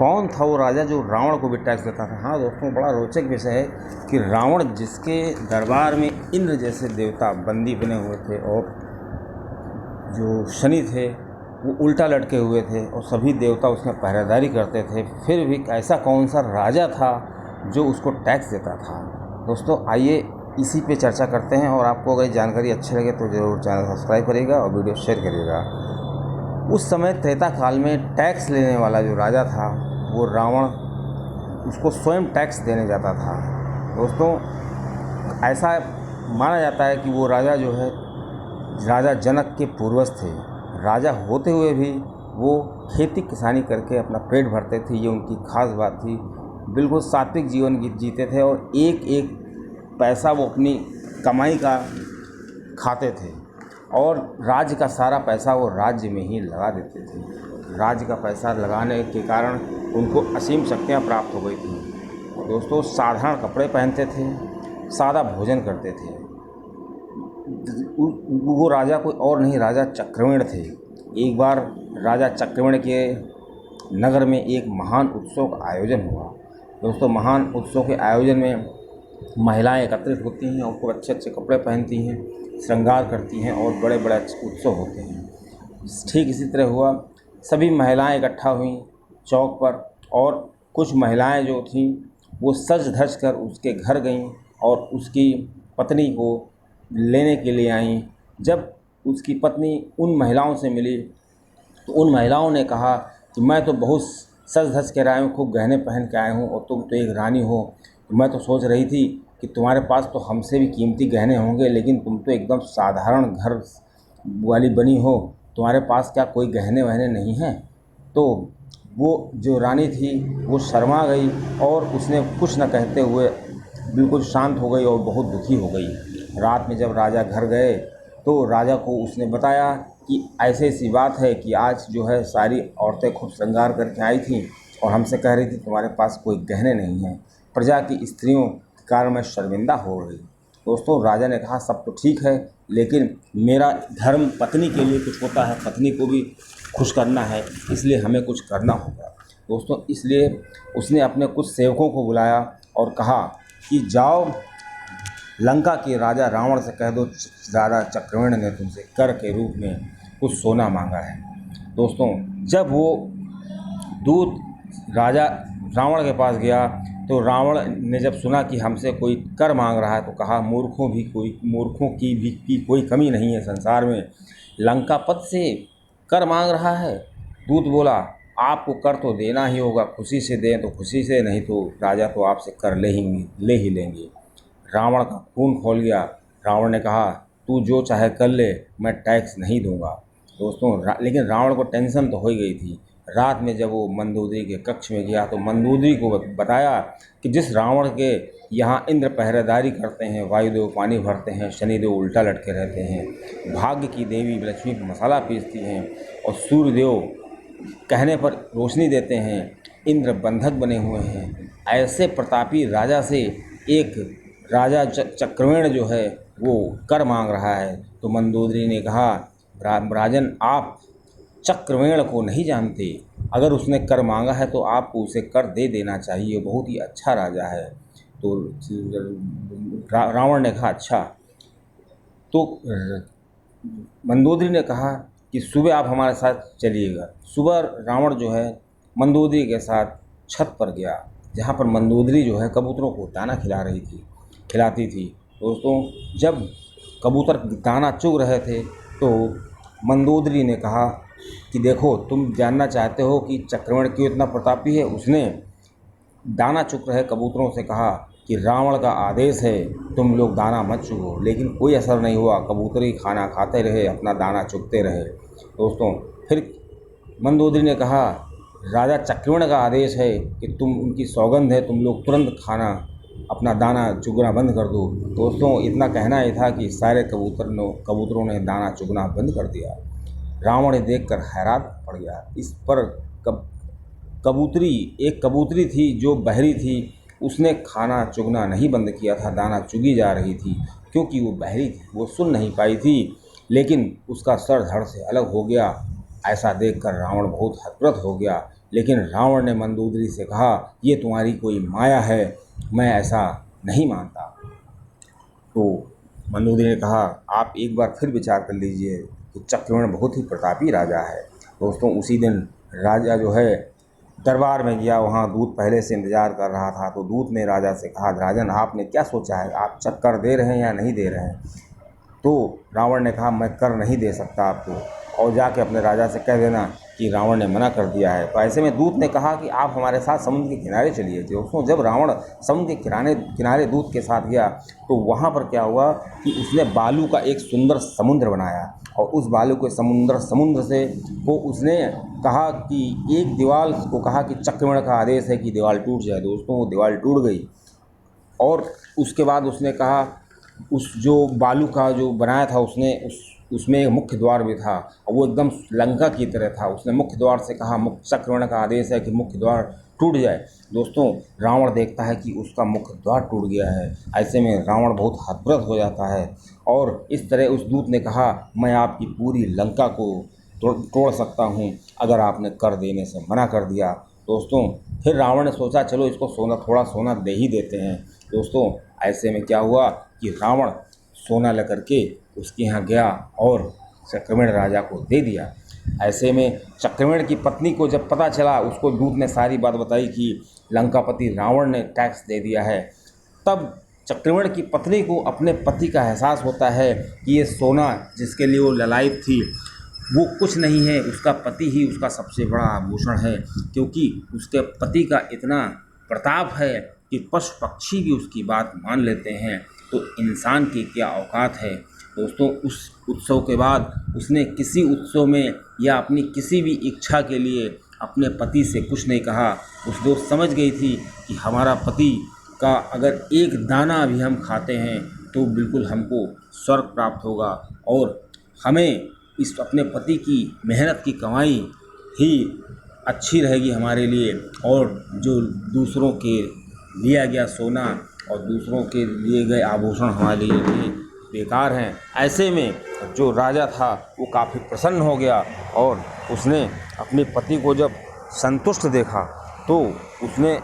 कौन था वो राजा जो रावण को भी टैक्स देता था? हाँ दोस्तों, बड़ा रोचक विषय है कि रावण जिसके दरबार में इंद्र जैसे देवता बंदी बने हुए थे और जो शनि थे वो उल्टा लटके हुए थे और सभी देवता उसमें पहरेदारी करते थे, फिर भी ऐसा कौन सा राजा था जो उसको टैक्स देता था? दोस्तों आइए इसी पे चर्चा करते हैं। और आपको अगर जानकारी अच्छी लगे तो ज़रूर चैनल सब्सक्राइब करिएगा और वीडियो शेयर करिएगा। उस समय त्रेता काल में टैक्स लेने वाला जो राजा था वो रावण, उसको स्वयं टैक्स देने जाता था। दोस्तों ऐसा माना जाता है कि वो राजा जो है राजा जनक के पूर्वज थे। राजा होते हुए भी वो खेती किसानी करके अपना पेट भरते थे, ये उनकी खास बात थी। बिल्कुल सात्विक जीवन जीते थे और एक एक पैसा वो अपनी कमाई का खाते थे और राज्य का सारा पैसा वो राज्य में ही लगा देते थे। राज्य का पैसा लगाने के कारण उनको असीम शक्तियाँ प्राप्त हो गई थी। दोस्तों साधारण कपड़े पहनते थे, सादा भोजन करते थे। वो राजा कोई और नहीं, राजा चक्रवेण थे। एक बार राजा चक्रवेण के नगर में एक महान उत्सव का आयोजन हुआ। दोस्तों महान उत्सव के आयोजन में महिलाएं एकत्रित होती हैं और खूब अच्छे अच्छे कपड़े पहनती हैं, श्रृंगार करती हैं और बड़े बड़े उत्सव होते हैं। ठीक इसी तरह हुआ, सभी महिलाएं इकट्ठा हुईं चौक पर और कुछ महिलाएं जो थीं वो सज धज कर उसके घर गईं और उसकी पत्नी को लेने के लिए आईं। जब उसकी पत्नी उन महिलाओं से मिली तो उन महिलाओं ने कहा कि मैं तो बहुत सज धज कर आई हूँ, खूब गहने पहन के आए हूँ और तुम तो एक रानी हो। मैं तो सोच रही थी कि तुम्हारे पास तो हमसे भी कीमती गहने होंगे, लेकिन तुम तो एकदम साधारण घर वाली बनी हो, तुम्हारे पास क्या कोई गहने वहने नहीं हैं? तो वो जो रानी थी वो शर्मा गई और उसने कुछ न कहते हुए बिल्कुल शांत हो गई और बहुत दुखी हो गई। रात में जब राजा घर गए तो राजा को उसने बताया कि ऐसी ऐसी बात है कि आज जो है सारी औरतें खूब श्रृंगार करके आई थीं और हमसे कह रही थी तुम्हारे पास कोई गहने नहीं हैं, प्रजा की स्त्रियों के कारण मैं शर्मिंदा हो रही। दोस्तों राजा ने कहा सब तो ठीक है, लेकिन मेरा धर्म पत्नी के लिए कुछ होता है, पत्नी को भी खुश करना है, इसलिए हमें कुछ करना होगा। दोस्तों इसलिए उसने अपने कुछ सेवकों को बुलाया और कहा कि जाओ लंका के राजा रावण से कह दो राजा चक्रवेण ने तुमसे कर के रूप में कुछ सोना मांगा है। दोस्तों जब वो दूत राजा रावण के पास गया तो रावण ने जब सुना कि हमसे कोई कर मांग रहा है तो कहा मूर्खों की कोई कमी नहीं है संसार में, लंकापति से कर मांग रहा है। दूत बोला आपको कर तो देना ही होगा, खुशी से दें तो खुशी से, नहीं तो राजा तो आपसे कर ले ही लेंगे। रावण का खून खोल गया। रावण ने कहा तू जो चाहे कर ले, मैं टैक्स नहीं दूंगा। दोस्तों लेकिन रावण को टेंशन तो हो ही गई थी। रात में जब वो मंदोदरी के कक्ष में गया तो मंदोदरी को बताया कि जिस रावण के यहाँ इंद्र पहरेदारी करते हैं, वायुदेव पानी भरते हैं, शनिदेव उल्टा लटके रहते हैं, भाग्य की देवी लक्ष्मी मसाला पीसती हैं और सूर्यदेव कहने पर रोशनी देते हैं, इंद्र बंधक बने हुए हैं, ऐसे प्रतापी राजा से एक राजा चक्रवेण जो है वो कर मांग रहा है। तो मंदोदरी ने कहा राजन आप चक्रवेण को नहीं जानते, अगर उसने कर मांगा है तो आपको उसे कर दे देना चाहिए, बहुत ही अच्छा राजा है। तो रावण ने कहा अच्छा। तो मंदोदरी ने कहा कि सुबह आप हमारे साथ चलिएगा। सुबह रावण जो है मंदोदरी के साथ छत पर गया जहाँ पर मंदोदरी जो है कबूतरों को दाना खिलाती थी। दोस्तों जब कबूतर दाना चुग रहे थे तो मंदोदरी ने कहा कि देखो तुम जानना चाहते हो कि चक्रवेण क्यों इतना प्रतापी है। उसने दाना चुग रहे कबूतरों से कहा कि रावण का आदेश है तुम लोग दाना मत चुगो, लेकिन कोई असर नहीं हुआ, कबूतर ही खाना खाते रहे, अपना दाना चुगते रहे। दोस्तों फिर मंदोदरी ने कहा राजा चक्रवेण का आदेश है कि तुम, उनकी सौगंध है, तुम लोग तुरंत खाना अपना दाना चुगना बंद कर दो। दोस्तों इतना कहना ही था कि सारे कबूतरों ने दाना चुगना बंद कर दिया। रावण ये देखकर हैरान पड़ गया। इस पर एक कबूतरी थी जो बहरी थी, उसने खाना चुगना नहीं बंद किया था, दाना चुगी जा रही थी क्योंकि वो बहरी थी, वो सुन नहीं पाई थी, लेकिन उसका सर धड़ से अलग हो गया। ऐसा देखकर रावण बहुत हतप्रभ हो गया लेकिन रावण ने मंदोदरी से कहा, ये तुम्हारी कोई माया है, मैं ऐसा नहीं मानता। तो मंदोदरी ने कहा, आप एक बार फिर विचार कर लीजिए कि चक्रवण बहुत ही प्रतापी राजा है। दोस्तों उसी दिन राजा जो है दरबार में गया, वहाँ दूत पहले से इंतज़ार कर रहा था। तो दूत ने राजा से कहा, राजन आपने क्या सोचा है, आप चक्कर दे रहे हैं या नहीं दे रहे हैं? तो रावण ने कहा, मैं कर नहीं दे सकता आपको, और जाके अपने राजा से कह देना कि रावण ने मना कर दिया है। तो ऐसे में दूत ने कहा कि आप हमारे साथ समुद्र के किनारे चलिए। दोस्तों जब रावण समुद्र के किनारे दूत के साथ गया तो वहाँ पर क्या हुआ कि उसने बालू का एक सुंदर समुद्र बनाया, और उस बालू के समुद्र से वो उसने कहा कि एक दीवार को कहा कि चक्रवण का आदेश है कि दीवार टूट जाए। दोस्तों वो दीवार टूट गई, और उसके बाद उसने कहा, उस जो बालू का जो बनाया था उसमें एक मुख्य द्वार भी था, और वो एकदम लंका की तरह था। उसने मुख्य द्वार से कहा, चक्रवण का आदेश है कि मुख्य द्वार टूट जाए। दोस्तों रावण देखता है कि उसका मुख्य द्वार टूट गया है। ऐसे में रावण बहुत हतप्रभ हो जाता है, और इस तरह उस दूत ने कहा, मैं आपकी पूरी लंका को तोड़ सकता हूँ अगर आपने कर देने से मना कर दिया। दोस्तों फिर रावण ने सोचा, चलो इसको थोड़ा सोना दे ही देते हैं। दोस्तों ऐसे में क्या हुआ कि रावण सोना लेकर के उसके यहाँ गया और चक्रवण राजा को दे दिया। ऐसे में चक्रवण की पत्नी को जब पता चला, उसको दूत ने सारी बात बताई कि लंकापति रावण ने टैक्स दे दिया है, तब चक्रवण की पत्नी को अपने पति का एहसास होता है कि ये सोना जिसके लिए वो ललायित थी वो कुछ नहीं है, उसका पति ही उसका सबसे बड़ा आभूषण है। क्योंकि उसके पति का इतना प्रताप है कि पशु पक्षी भी उसकी बात मान लेते हैं, तो इंसान की क्या औकात है। दोस्तों उस उत्सव के बाद उसने किसी उत्सव में या अपनी किसी भी इच्छा के लिए अपने पति से कुछ नहीं कहा। उस दोस्त समझ गई थी कि हमारा पति का अगर एक दाना भी हम खाते हैं तो बिल्कुल हमको स्वर्ग प्राप्त होगा, और हमें इस अपने पति की मेहनत की कमाई ही अच्छी रहेगी हमारे लिए, और जो दूसरों के लिया गया सोना और दूसरों के लिए गए आभूषण हमारे लिए बेकार हैं। ऐसे में जो राजा था वो काफ़ी प्रसन्न हो गया, और उसने अपने पति को जब संतुष्ट देखा तो उसने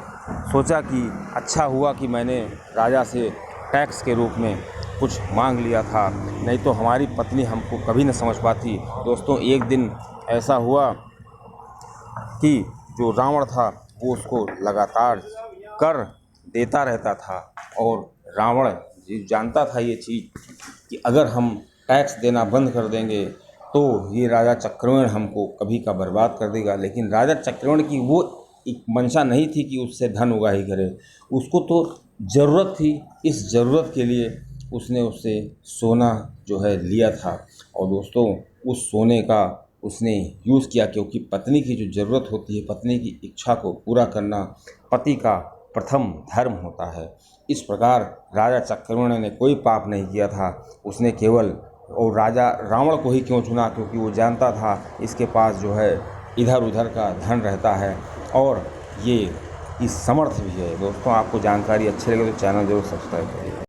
सोचा कि अच्छा हुआ कि मैंने राजा से टैक्स के रूप में कुछ मांग लिया था, नहीं तो हमारी पत्नी हमको कभी न समझ पाती। दोस्तों एक दिन ऐसा हुआ कि जो रावण था वो उसको लगातार कर देता रहता था, और रावण जानता था ये चीज़ कि अगर हम टैक्स देना बंद कर देंगे तो ये राजा चक्रवण हमको कभी का बर्बाद कर देगा। लेकिन राजा चक्रवण की वो एक मंशा नहीं थी कि उससे धन उगाही करे, उसको तो ज़रूरत थी। इस ज़रूरत के लिए उसने उससे सोना जो है लिया था, और दोस्तों उस सोने का उसने यूज़ किया, क्योंकि पत्नी की जो ज़रूरत होती है, पत्नी की इच्छा को पूरा करना पति का प्रथम धर्म होता है। इस प्रकार राजा चक्रवण ने कोई पाप नहीं किया था, उसने केवल और राजा रावण को ही क्यों चुना, क्योंकि वो जानता था इसके पास जो है इधर उधर का धन रहता है, और ये इस समर्थ भी है। दोस्तों आपको जानकारी अच्छी लगे तो चैनल जरूर सब्सक्राइब करिए।